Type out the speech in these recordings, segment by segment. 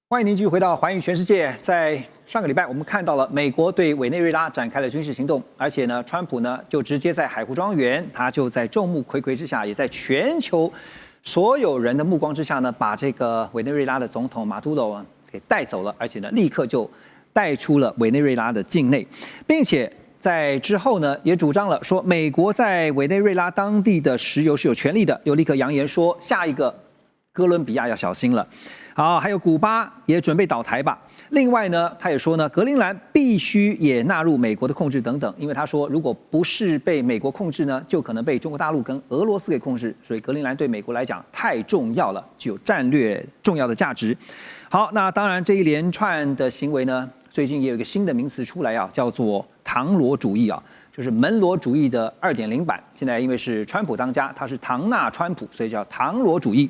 欢迎您继续回到《寰宇全世界》。在上个礼拜，我们看到了美国对委内瑞拉展开了军事行动，而且呢，川普呢就直接在海湖庄园，他就在众目睽睽之下，也在全球所有人的目光之下呢，把这个委内瑞拉的总统马杜罗给带走了，而且呢，立刻就带出了委内瑞拉的境内，并且在之后呢，也主张了说，美国在委内瑞拉当地的石油是有权利的，又立刻扬言说，下一个哥伦比亚要小心了。好，还有古巴也准备倒台吧。另外呢，他也说呢，格陵兰必须也纳入美国的控制等等，因为他说，如果不是被美国控制呢，就可能被中国大陆跟俄罗斯给控制，所以格陵兰对美国来讲太重要了，具有战略重要的价值。好，那当然这一连串的行为呢，最近也有一个新的名词出来啊，叫做唐罗主义啊，就是门罗主义的2.0版。现在因为是川普当家，他是唐纳川普，所以叫唐罗主义。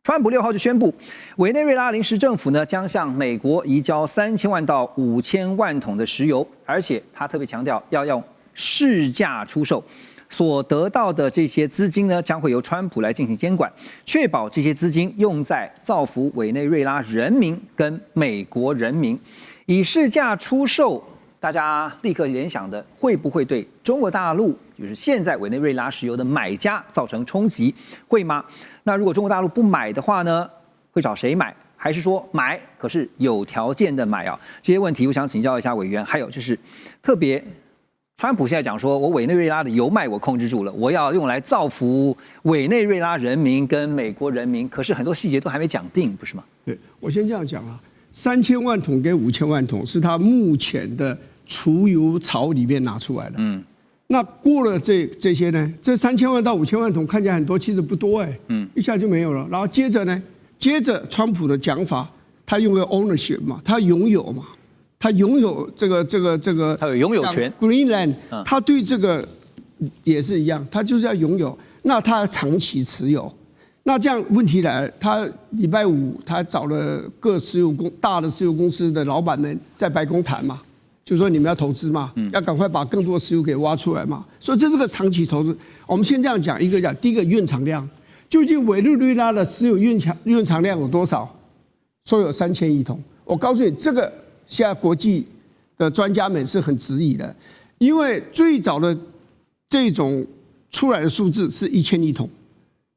川普6号就宣布，委内瑞拉临时政府呢将向美国移交3000万到5000万桶的石油，而且他特别强调要用市价出售，所得到的这些资金呢将会由川普来进行监管，确保这些资金用在造福委内瑞拉人民跟美国人民。以市价出售，大家立刻联想的会不会对中国大陆，就是现在委内瑞拉石油的买家造成冲击？会吗？那如果中国大陆不买的话呢，会找谁买？还是说买可是有条件的买啊？这些问题我想请教一下委员。还有就是特别，川普现在讲说，我委内瑞拉的油脉我控制住了，我要用来造福委内瑞拉人民跟美国人民，可是很多细节都还没讲定，不是吗？对，我先这样讲啊，3000万桶跟5000万桶是他目前的储油槽里面拿出来的。那过了这些呢？这3000万到5000万桶看起来很多，其实不多一下就没有了。然后接着呢，川普的讲法，他用个 ownership 嘛，他拥有嘛，他拥有这个，他有拥有权。Greenland，他对这个也是一样，他就是要拥有，那他长期持有。那这样问题来了，他礼拜5他找了各大的石油公司的老板们在白宫谈嘛。就是说你们要投资嘛，要赶快把更多的石油给挖出来嘛，所以这是个长期投资。我们先这样讲，第一个蕴藏量，究竟委内瑞拉的石油蕴藏量有多少？说有3000亿桶。我告诉你，这个现在国际的专家们是很质疑的，因为最早的这种出来的数字是1000亿桶，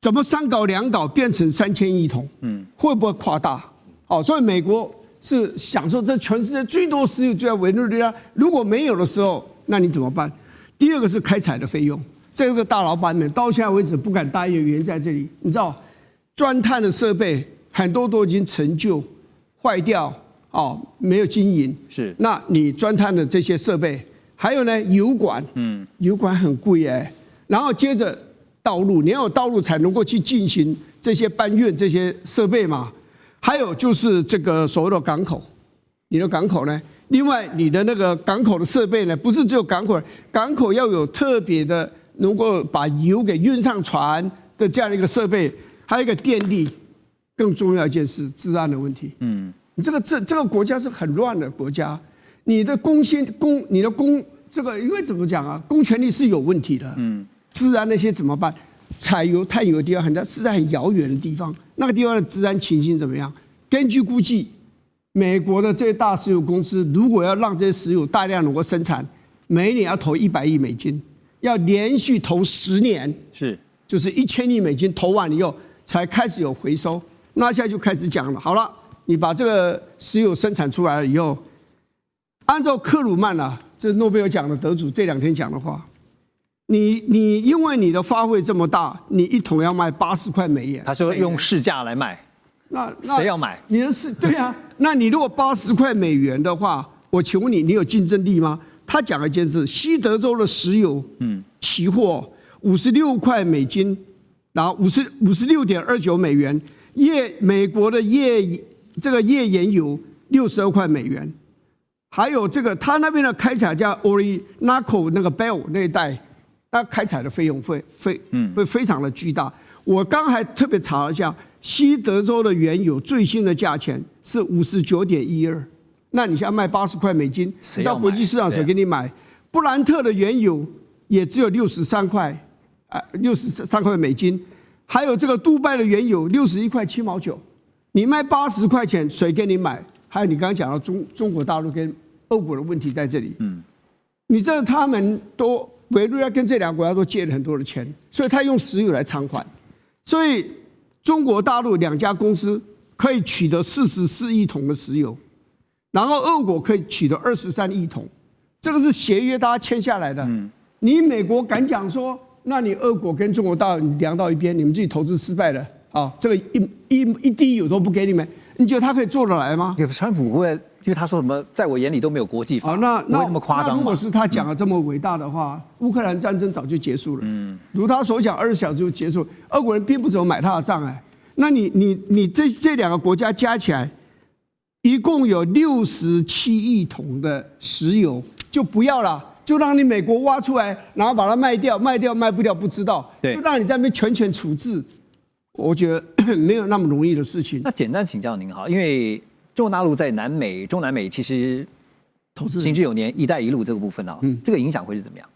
怎么3搞2搞变成3000亿桶？会不会夸大？所以美国是想说，这全世界最多石油就在委内瑞拉，如果没有的时候，那你怎么办？第二个是开采的费用，这个大老板们到现在为止不敢答应的原因在这里。你知道，钻探的设备很多都已经陈旧、坏掉，没有经营。是，那你钻探的这些设备，还有呢油管，油管很贵然后接着道路，你要有道路才能够去进行这些搬运这些设备嘛。还有就是这个所谓的港口，你的港口呢？另外，你的那个港口的设备呢，不是只有港口，港口要有特别的能够把油给运上船的这样的一个设备，还有一个电力，更重要一件事，治安的问题。你这个国家是很乱的国家，你的这个因为怎么讲啊？公权力是有问题的。治安那些怎么办？采油、探油的地方是在很遥远的地方，那个地方的治安情形怎么样？根据估计，美国的这些大石油公司如果要让这些石油大量能够生产，每年要投100亿美金，要连续投10年，就是1000亿美金投完以后才开始有回收。那现在就开始讲了，好了，你把这个石油生产出来了以后，按照克鲁曼这诺贝尔奖的得主这2天讲的话。你因为你的发挥这么大，你一桶要卖80块美元，他说用市价来卖，那谁要买？你的对啊，那你如果80块美元的话，我请问你有竞争力吗？他讲了一件事，西德州的石油，期货56块美金，然后56.29美元，美国的页岩油62块美元，还有这个他那边的开采叫 Orinoco 那个 Bell 那一带。那开采的费用会非常的巨大。我刚还特别查了一下，西德州的原油最新的价钱是59.12，那你现在卖80块美金，到国际市场谁给你买？布兰特的原油也只有63块美金，还有这个杜拜的原油61块7毛9，你卖80块钱，谁给你买？还有你刚刚讲到中国大陆跟俄国的问题在这里。你知道他们都委内瑞拉跟这两个国家都借了很多的钱，所以他用石油来偿还。所以中国大陆2家公司可以取得44亿桶的石油，然后俄国可以取得23亿桶，这个是协约大家签下来的。你美国敢讲说，那你俄国跟中国大陆你量到一边，你们自己投资失败了，这个一滴油都不给你们，你觉得他可以做得来吗？川普会，因为他说什么，在我眼里都没有国际法，那那么夸张。如果是他讲的这么伟大的话，乌克兰战争早就结束了。如他所讲，20小时就结束，俄国人并不怎么买他的账那你这两个国家加起来，一共有67亿桶的石油，就不要了。就让你美国挖出来，然后把它卖掉，卖不掉不知道，就让你在那边全处置，我觉得没有那么容易的事情。那简单请教您因为中国大陆在南美、中南美其实投资行之有年，“一带一路”这个部分这个影响会是怎么样？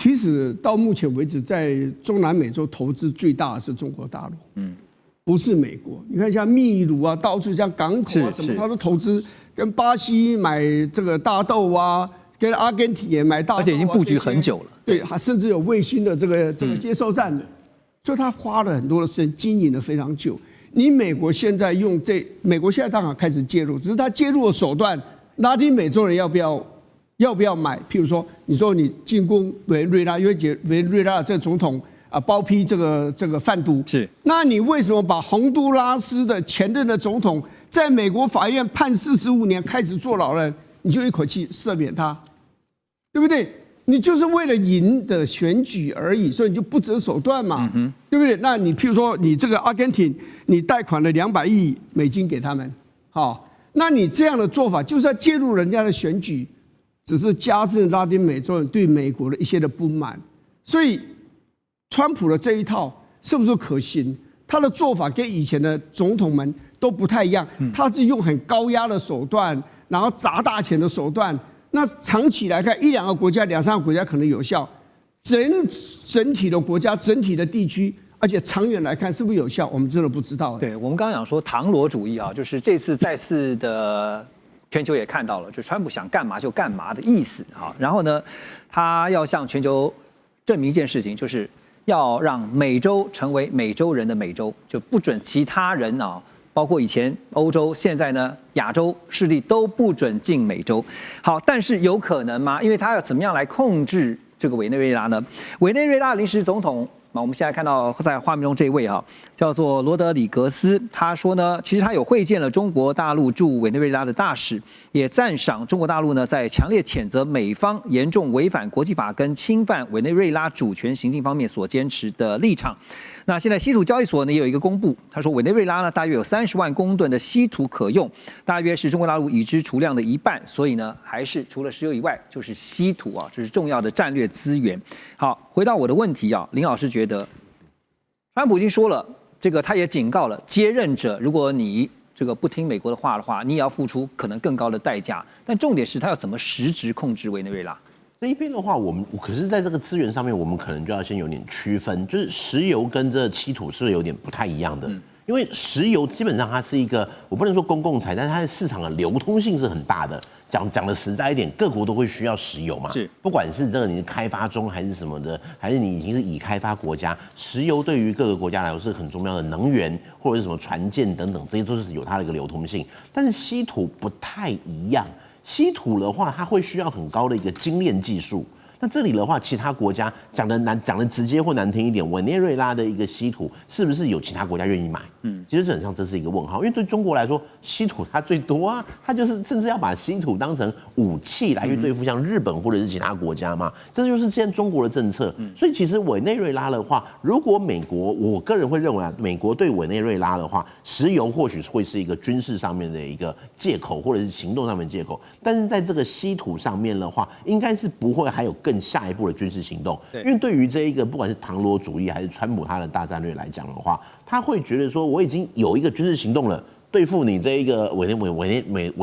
其实到目前为止，在中南美洲投资最大的是中国大陆，不是美国。你看像秘鲁啊，到处像港口什么，它都投资，跟巴西买这个大豆啊。跟阿根廷也买大，而且已经布局很久了。对，还甚至有卫星的这个接收站的，所以他花了很多的时间经营了非常久。你美国现在美国现在当然开始介入，只是他介入的手段，拉丁美洲人要不要买？譬如说，你说你进攻委内瑞拉，因为委内瑞拉这个总统包庇这个贩毒，是，那你为什么把洪都拉斯的前任的总统在美国法院判45年开始坐牢了？你就一口气赦免他，对不对？你就是为了赢的选举而已，所以你就不择手段嘛，对不对？那你譬如说，你这个阿根廷，你贷款了200亿美金给他们，那你这样的做法就是要介入人家的选举，只是加深拉丁美洲人对美国的一些的不满。所以，川普的这一套是不是可行？他的做法跟以前的总统们都不太一样，他是用很高压的手段。然后砸大钱的手段，那长期来看，1-2个国家、2-3个国家可能有效，整体的国家、整体的地区，而且长远来看是不是有效，我们真的不知道。对，我们刚刚讲说唐罗主义就是这次再次的全球也看到了，就川普想干嘛就干嘛的意思然后呢，他要向全球证明一件事情，就是要让美洲成为美洲人的美洲，就不准其他人包括以前欧洲，现在呢亚洲势力都不准进美洲。好，但是有可能吗？因为他要怎么样来控制这个委内瑞拉呢？委内瑞拉临时总统，我们现在看到在画面中这位叫做罗德里格斯，他说呢，其实他有会见了中国大陆驻委内瑞拉的大使，也赞赏中国大陆呢在强烈谴责美方严重违反国际法跟侵犯委内瑞拉主权行径方面所坚持的立场。那现在稀土交易所呢也有一个公布，他说委内瑞拉呢大约有30万公吨的稀土可用，大约是中国大陆已知储量的1半，所以呢还是除了石油以外就是稀土这是重要的战略资源。好，回到我的问题林老师觉得，川普已经说了，这个他也警告了接任者，如果你这个不听美国的话，你也要付出可能更高的代价。但重点是他要怎么实质控制委内瑞拉。这一边的话，可是在这个资源上面，我们可能就要先有点区分，就是石油跟这稀土是有点不太一样的。因为石油基本上它是一个，我不能说公共财，但是它的市场的流通性是很大的。讲的实在一点，各国都会需要石油嘛，是，不管是这个你是开发中还是什么的，还是你已经是已开发国家，石油对于各个国家来说是很重要的能源，或者是什么船舰等等，这些都是有它的一个流通性。但是稀土不太一样，稀土的话，它会需要很高的一个精炼技术。那这里的话，其他国家讲的直接或难听一点，委内瑞拉的一个稀土是不是有其他国家愿意买？其实基本上这是一个问号，因为对中国来说，稀土它最多啊，它就是甚至要把稀土当成武器来去对付像日本或者是其他国家嘛，这就是现在中国的政策。所以其实委内瑞拉的话，如果美国，我个人会认为美国对委内瑞拉的话，石油或许会是一个军事上面的一个借口，或者是行动上面的借口，但是在这个稀土上面的话，应该是不会还有更下一步的军事行动，因为对于这一个不管是唐罗主义还是川普他的大战略来讲的话，他会觉得说我已经有一个军事行动了，对付你这一个委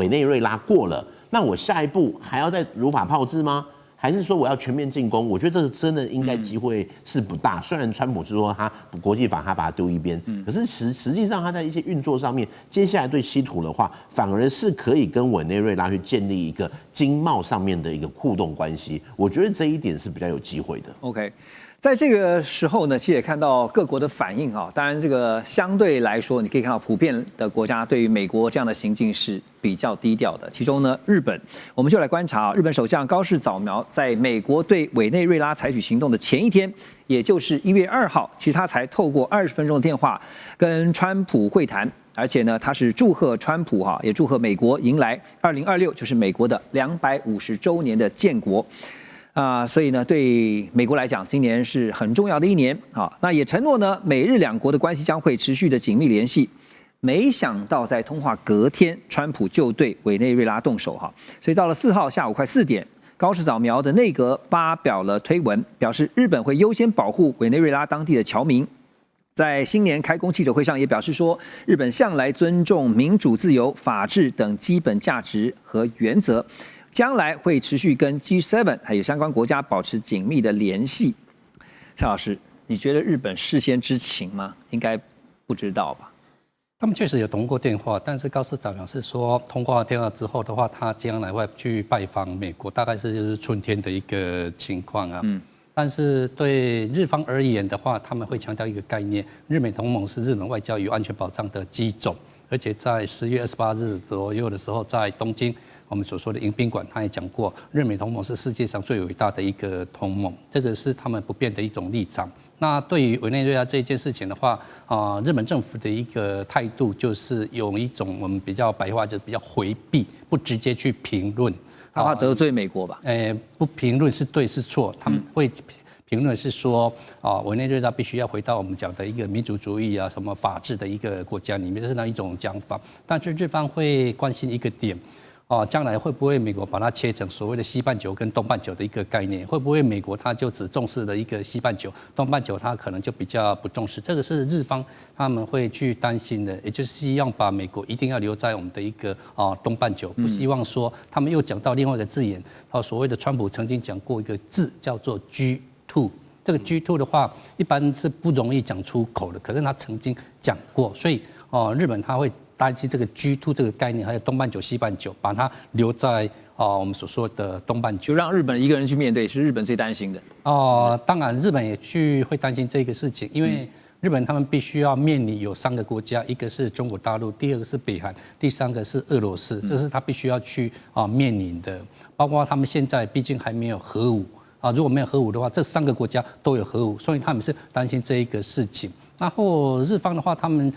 内瑞拉过了，那我下一步还要再如法炮制吗？还是说我要全面进攻？我觉得这个真的应该机会是不大。虽然川普是说他国际法他把它丢一边，可是实际上他在一些运作上面，接下来对稀土的话，反而是可以跟委内瑞拉去建立一个经贸上面的一个互动关系。我觉得这一点是比较有机会的。OK。在这个时候呢，其实也看到各国的反应啊。当然，这个相对来说，你可以看到普遍的国家对于美国这样的行径是比较低调的。其中呢，日本，我们就来观察日本首相高市早苗在美国对委内瑞拉采取行动的前一天，也就是1月2号，其实他才透过20分钟的电话跟川普会谈，而且呢，他是祝贺川普也祝贺美国迎来2026，就是美国的250周年的建国。所以呢，对美国来讲，今年是很重要的一年啊。那也承诺呢，美日两国的关系将会持续的紧密联系。没想到在通话隔天，川普就对委内瑞拉动手哈。所以到了4号下午快4点，高市早苗的内阁发表了推文，表示日本会优先保护委内瑞拉当地的侨民。在新年开工记者会上也表示说，日本向来尊重民主、自由、法治等基本价值和原则。将来会持续跟 G7 还有相关国家保持紧密的联系。蔡老师，你觉得日本事先知情吗？应该不知道吧？他们确实有通过电话，但是高市早苗是说，通过电话之后的话，他将来会去拜访美国，大概是就是春天的一个情况啊。但是对日方而言的话，他们会强调一个概念：日美同盟是日本外交与安全保障的基种，而且在10月28日左右的时候，在东京。我们所说的迎宾馆，他也讲过，日美同盟是世界上最伟大的一个同盟，这个是他们不变的一种立场。那对于委内瑞拉这件事情的话，日本政府的一个态度就是用一种我们比较白话，就是比较回避，不直接去评论，怕得罪美国吧？不评论是对是错，他们会评论是说，委内瑞拉必须要回到我们讲的一个民主主义什么法治的一个国家里面，这是那一种讲法。但是日方会关心一个点。将来会不会美国把它切成所谓的西半球跟东半球的一个概念？会不会美国它就只重视了一个西半球，东半球它可能就比较不重视？这个是日方他们会去担心的，也就是希望把美国一定要留在我们的一个东半球，不希望说他们又讲到另外一个字眼，所谓的川普曾经讲过一个字叫做 G2。这个 G2 的话，一般是不容易讲出口的，可是他曾经讲过，所以日本他会担心这个 G2 这个概念，还有东半球、西半球，把它留在我们所说的东半球，就让日本一个人去面对，是日本最担心的。当然日本也会担心这个事情，因为日本他们必须要面临有3个国家，一个是中国大陆，第2个是北韩，第3个是俄罗斯，这是他必须要去面临的。包括他们现在毕竟还没有核武如果没有核武的话，这3个国家都有核武，所以他们是担心这一个事情。然后日方的话，他们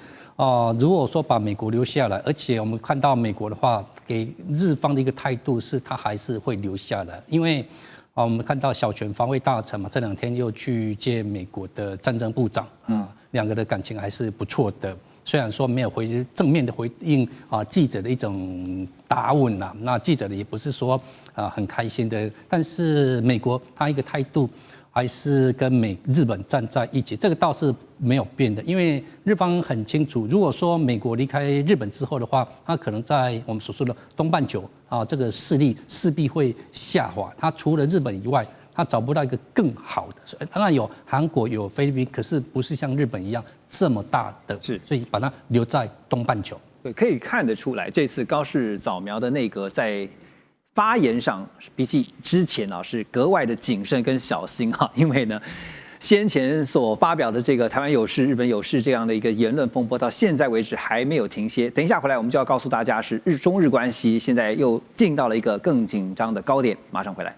如果说把美国留下来，而且我们看到美国的话，给日方的一个态度是，他还是会留下来，因为我们看到小泉防卫大臣嘛，这2天又去见美国的战争部长2个的感情还是不错的。虽然说没有正面的回应记者的一种答问那记者也不是说很开心的，但是美国他一个态度。还是跟日本站在一起，这个倒是没有变的，因为日方很清楚，如果说美国离开日本之后的话，它可能在我们所说的东半球这个势力势必会下滑。它除了日本以外，它找不到一个更好的。当然有韩国有菲律宾，可是不是像日本一样这么大的，所以把它留在东半球。对，可以看得出来，这次高市早苗的内阁在发言上比起之前是格外的谨慎跟小心因为呢，先前所发表的这个台湾有事、日本有事这样的一个言论风波，到现在为止还没有停歇。等一下回来，我们就要告诉大家，是中日关系现在又进到了一个更紧张的高点。马上回来。